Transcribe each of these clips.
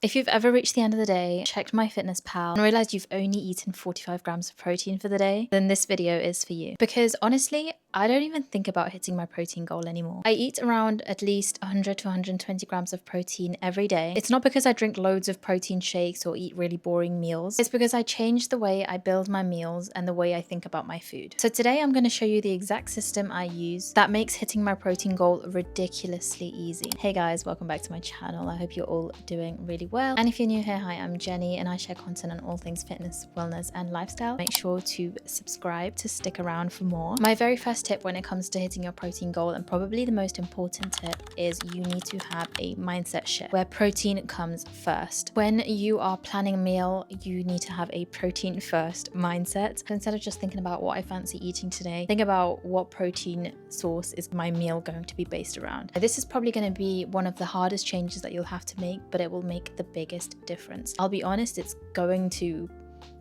If you've ever reached the end of the day, checked MyFitnessPal, and realized you've only eaten 45 grams of protein for the day, then this video is for you. Because honestly, I don't even think about hitting my protein goal anymore. I eat around at least 100 to 120 grams of protein every day. It's not because I drink loads of protein shakes or eat really boring meals. It's because I changed the way I build my meals and the way I think about my food. So today I'm going to show you the exact system I use that makes hitting my protein goal ridiculously easy. Hey guys, welcome back to my channel. I hope you're all doing really well. And if you're new here, hi, I'm Jenny and I share content on all things fitness, wellness and lifestyle. Make sure to subscribe to stick around for more. My very first tip when it comes to hitting your protein goal, and probably the most important tip, is you need to have a mindset shift where protein comes first. When you are planning a meal, you need to have a protein first mindset. So instead of just thinking about what I fancy eating today, think about what protein source is my meal going to be based around. This is probably going to be one of the hardest changes that you'll have to make, but it will make the biggest difference. I'll be honest, it's going to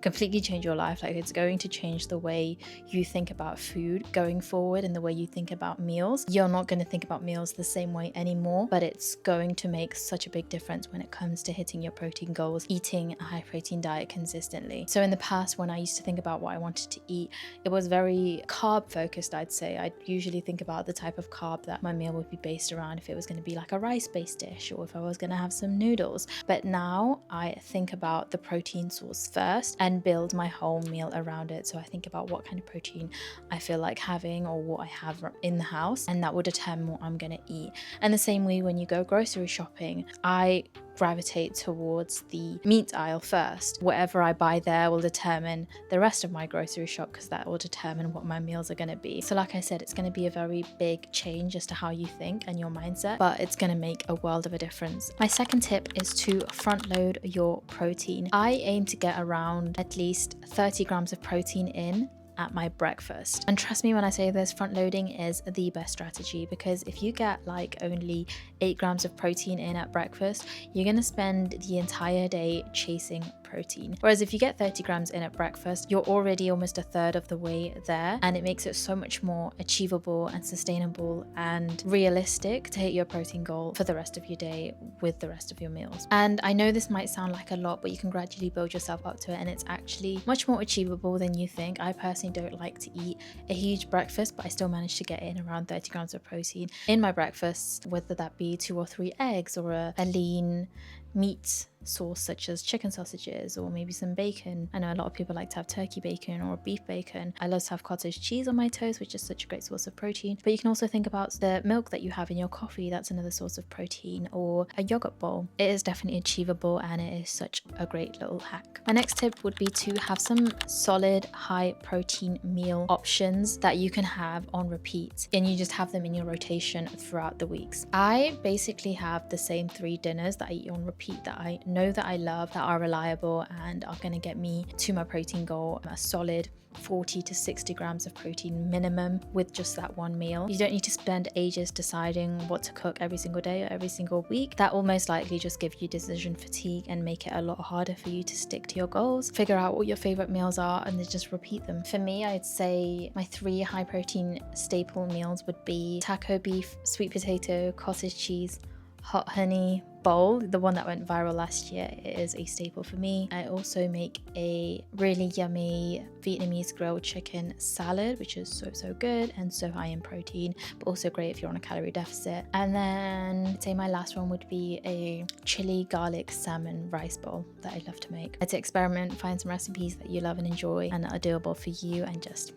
completely change your life. Like, it's going to change the way you think about food going forward and the way you think about meals. You're not going to think about meals the same way anymore, but it's going to make such a big difference when it comes to hitting your protein goals, eating a high protein diet consistently. So in the past, when I used to think about what I wanted to eat, it was very carb focused, I'd say. I'd usually think about the type of carb that my meal would be based around, if it was going to be like a rice-based dish or if I was going to have some noodles. But now I think about the protein source first and build my whole meal around it. So I think about what kind of protein I feel like having or what I have in the house, and that will determine what I'm going to eat. And the same way when you go grocery shopping, I gravitate towards the meat aisle first. Whatever I buy there will determine the rest of my grocery shop, because that will determine what my meals are going to be. So like I said, it's going to be a very big change as to how you think and your mindset, but it's going to make a world of a difference. My second tip is to front load your protein. I aim to get around at least 30 grams of protein in at my breakfast. And trust me when I say this, front loading is the best strategy, because if you get like only 8 grams of protein in at breakfast, you're gonna spend the entire day chasing protein. Whereas if you get 30 grams in at breakfast, you're already almost a third of the way there, and it makes it so much more achievable and sustainable and realistic to hit your protein goal for the rest of your day with the rest of your meals. And I know this might sound like a lot, but you can gradually build yourself up to it, and it's actually much more achievable than you think. I personally don't like to eat a huge breakfast, but I still manage to get in around 30 grams of protein in my breakfast, whether that be 2 or 3 eggs or a lean meat source such as chicken sausages or maybe some bacon. I know a lot of people like to have turkey bacon or beef bacon. I love to have cottage cheese on my toast, which is such a great source of protein. But you can also think about the milk that you have in your coffee. That's another source of protein, or a yogurt bowl. It is definitely achievable, and it is such a great little hack. My next tip would be to have some solid high protein meal options that you can have on repeat, and you just have them in your rotation throughout the weeks. I basically have the same 3 dinners that I eat on repeat that I know that I love, that are reliable and are going to get me to my protein goal, a solid 40 to 60 grams of protein minimum with just that one meal. You don't need to spend ages deciding what to cook every single day or every single week. That will most likely just give you decision fatigue and make it a lot harder for you to stick to your goals. Figure out what your favorite meals are and then just repeat them. For me, I'd say my 3 high protein staple meals would be taco beef, sweet potato, cottage cheese, hot honey bowl. The one that went viral last year is a staple for me. I also make a really yummy Vietnamese grilled chicken salad, which is so good and so high in protein, but also great if you're on a calorie deficit. And then I'd say my last one would be a chili garlic salmon rice bowl that I love to make. I'd say experiment, find some recipes that you love and enjoy and that are doable for you, and just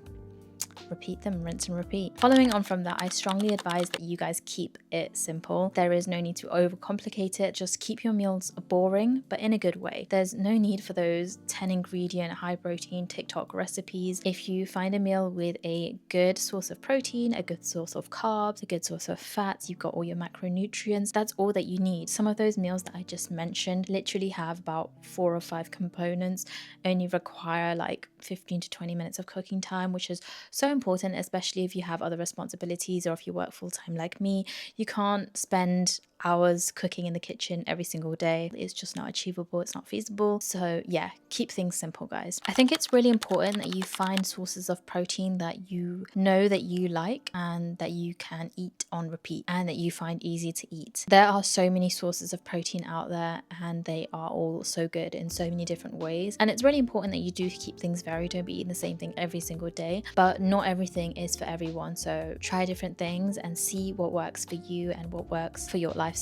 repeat them, rinse and repeat. Following on from that, I strongly advise that you guys keep it simple. There is no need to overcomplicate it. Just keep your meals boring, but in a good way. There's no need for those 10 ingredient high protein TikTok recipes. If you find a meal with a good source of protein, a good source of carbs, a good source of fats, you've got all your macronutrients, that's all that you need. Some of those meals that I just mentioned literally have about 4 or 5 components, only require like 15 to 20 minutes of cooking time, which is so important important, especially if you have other responsibilities or if you work full-time like me. You can't spend hours cooking in the kitchen every single day. It's just not achievable, it's not feasible. So yeah, keep things simple, guys. I think it's really important that you find sources of protein that you know that you like and that you can eat on repeat and that you find easy to eat. There are so many sources of protein out there and they are all so good in so many different ways, and it's really important that you do keep things varied. Don't be eating the same thing every single day, but not everything is for everyone, so try different things and see what works for you and what works for your lifestyle.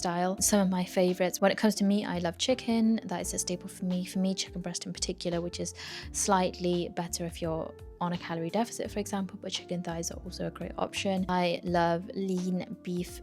Some of my favorites when it comes to meat, I love chicken. That is a staple for me. Chicken breast in particular, which is slightly better if you're on a calorie deficit, for example, but chicken thighs are also a great option. I love lean beef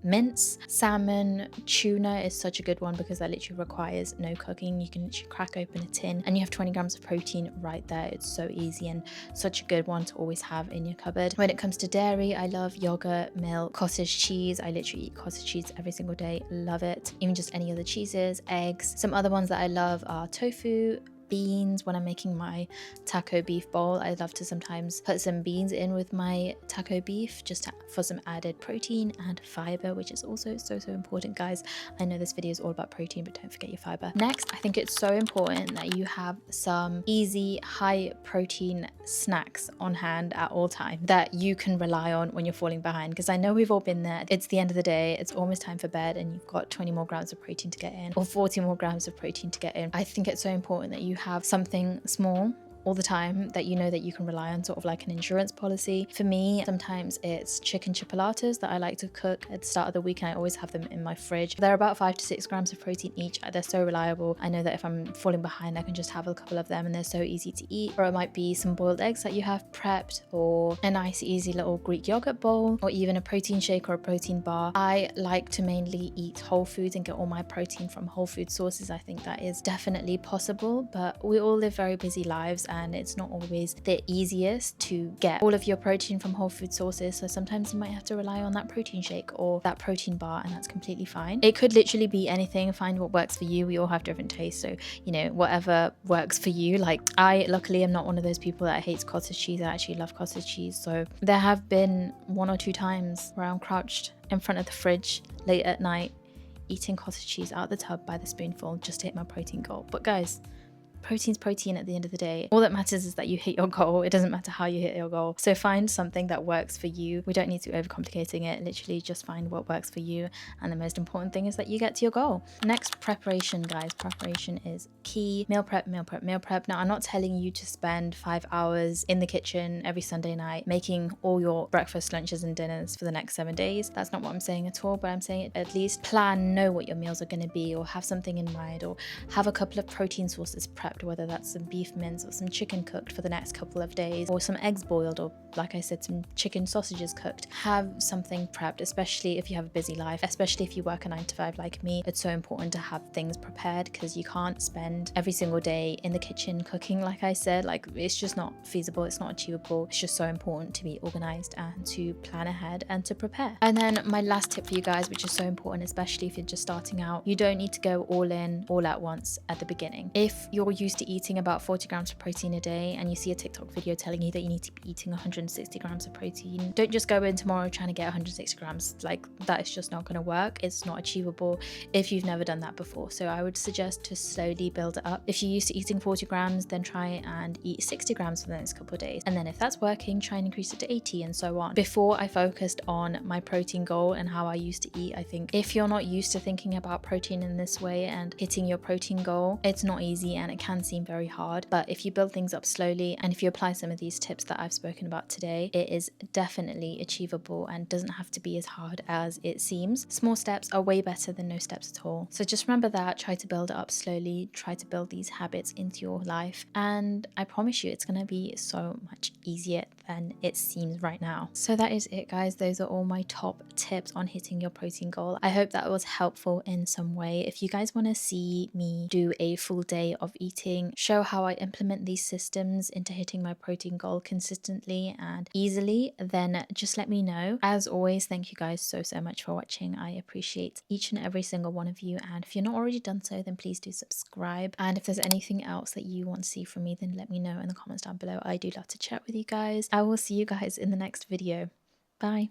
mince. Salmon, tuna is such a good one because that literally requires no cooking. You can literally crack open a tin and you have 20 grams of protein right there. It's so easy and such a good one to always have in your cupboard. When it comes to dairy, I love yogurt, milk, cottage cheese. I literally eat cottage cheese every single day. Love it. Even just any other cheeses, eggs. Some other ones that I love are tofu, beans. When I'm making my taco beef bowl, I love to sometimes put some beans in with my taco beef just for some added protein and fiber, which is also so important, guys. I know this video is all about protein, but don't forget your fiber. Next, I think it's so important that you have some easy high protein snacks on hand at all times that you can rely on when you're falling behind, because I know we've all been there. It's the end of the day, it's almost time for bed, and you've got 20 more grams of protein to get in or 40 more grams of protein to get in. I think it's so important that you have something small all the time that you know that you can rely on, sort of like an insurance policy. For me, sometimes it's chicken chipolatas that I like to cook at the start of the week, and I always have them in my fridge. They're about 5 to 6 grams of protein each. They're so reliable. I know that if I'm falling behind, I can just have a couple of them and they're so easy to eat. Or it might be some boiled eggs that you have prepped, or a nice easy little Greek yogurt bowl, or even a protein shake or a protein bar. I like to mainly eat whole foods and get all my protein from whole food sources. I think that is definitely possible, but we all live very busy lives and it's not always the easiest to get all of your protein from whole food sources. So sometimes you might have to rely on that protein shake or that protein bar, and that's completely fine. It could literally be anything. Find what works for you. We all have different tastes, so you know, whatever works for you. Like, I luckily am not one of those people that hates cottage cheese. I actually love cottage cheese. So there have been 1 or 2 times where I'm crouched in front of the fridge late at night eating cottage cheese out of the tub by the spoonful just to hit my protein goal. But guys, protein's protein at the end of the day. All that matters is that you hit your goal. It doesn't matter how you hit your goal. So find something that works for you. We don't need to be overcomplicating it. Literally just find what works for you. And the most important thing is that you get to your goal. Next, preparation, guys. Preparation is key. Meal prep, meal prep, meal prep. Now, I'm not telling you to spend 5 hours in the kitchen every Sunday night making all your breakfast, lunches, and dinners for the next 7 days. That's not what I'm saying at all, but I'm saying at least plan, know what your meals are going to be, or have something in mind, or have a couple of protein sources prepped, whether that's some beef mince or some chicken cooked for the next couple of days, or some eggs boiled, or like I said, some chicken sausages cooked. Have something prepped, especially if you have a busy life, especially if you work a 9 to 5 like me. It's so important to have things prepared because you can't spend every single day in the kitchen cooking. Like I said, like, it's just not feasible, it's not achievable. It's just so important to be organized and to plan ahead and to prepare. And then my last tip for you guys, which is so important, especially if you're just starting out, you don't need to go all in all at once at the beginning. If you're used to eating about 40 grams of protein a day and you see a TikTok video telling you that you need to be eating 160 grams of protein, don't just go in tomorrow trying to get 160 grams. Like, that is just not going to work. It's not achievable if you've never done that before. So I would suggest to slowly build it up. If you're used to eating 40 grams, then try and eat 60 grams for the next couple of days. And then if that's working, try and increase it to 80 and so on. Before I focused on my protein goal and how I used to eat, I think if you're not used to thinking about protein in this way and hitting your protein goal, it's not easy and it can seem very hard. But if you build things up slowly and if you apply some of these tips that I've spoken about today, it is definitely achievable and doesn't have to be as hard as it seems. Small steps are way better than no steps at all. So just remember that, try to build it up slowly, try to build these habits into your life, and I promise you it's going to be so much easier than it seems right now. So that is it, guys. Those are all my top tips on hitting your protein goal. I hope that was helpful in some way. If you guys want to see me do a full day of eating eating, show how I implement these systems into hitting my protein goal consistently and easily, then just let me know. As always, thank you guys so much for watching. I appreciate each and every single one of you, and if you're not already done so, then please do subscribe. And if there's anything else that you want to see from me, then let me know in the comments down below. I do love to chat with you guys. I will see you guys in the next video. Bye.